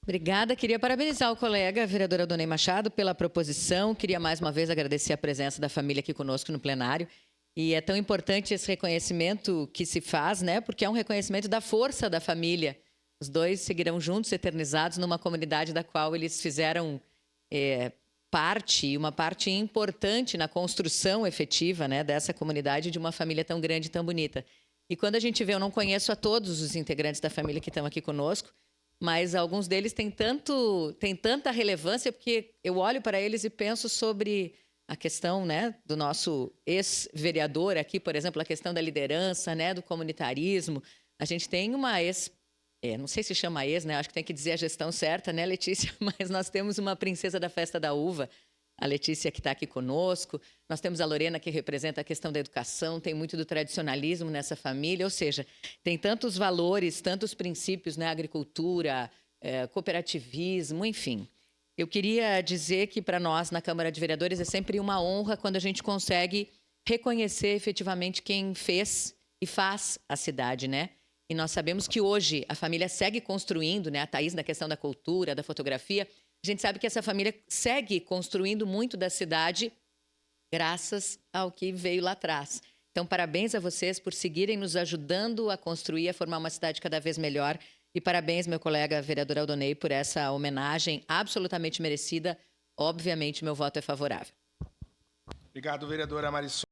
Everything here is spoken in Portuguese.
Obrigada. Queria parabenizar o colega, a vereadora Adonei Machado, pela proposição. Queria mais uma vez agradecer a presença da família aqui conosco no plenário. E é tão importante esse reconhecimento que se faz, né? Porque é um reconhecimento da força da família. Os dois seguirão juntos, eternizados, numa comunidade da qual eles fizeram parte, uma parte importante na construção efetiva, né, dessa comunidade, de uma família tão grande e tão bonita. E quando a gente vê, eu não conheço a todos os integrantes da família que estão aqui conosco, mas alguns deles têm tanta relevância, porque eu olho para eles e penso sobre a questão, né, do nosso ex-vereador aqui, por exemplo, a questão da liderança, né, do comunitarismo. A gente tem uma não sei se chama ex, né? Acho que tem que dizer a gestão certa, né, Letícia? Mas nós temos uma princesa da festa da uva, a Letícia, que está aqui conosco. Nós temos a Lorena, que representa a questão da educação, tem muito do tradicionalismo nessa família, ou seja, tem tantos valores, tantos princípios, né? Agricultura, cooperativismo, enfim. Eu queria dizer que para nós, na Câmara de Vereadores, é sempre uma honra quando a gente consegue reconhecer efetivamente quem fez e faz a cidade, né? E nós sabemos que hoje a família segue construindo, né? A Thaís na questão da cultura, da fotografia. A gente sabe que essa família segue construindo muito da cidade graças ao que veio lá atrás. Então, parabéns a vocês por seguirem nos ajudando a construir, a formar uma cidade cada vez melhor. E parabéns, meu colega vereador Adonei, por essa homenagem absolutamente merecida. Obviamente, meu voto é favorável. Obrigado, vereadora Marisol.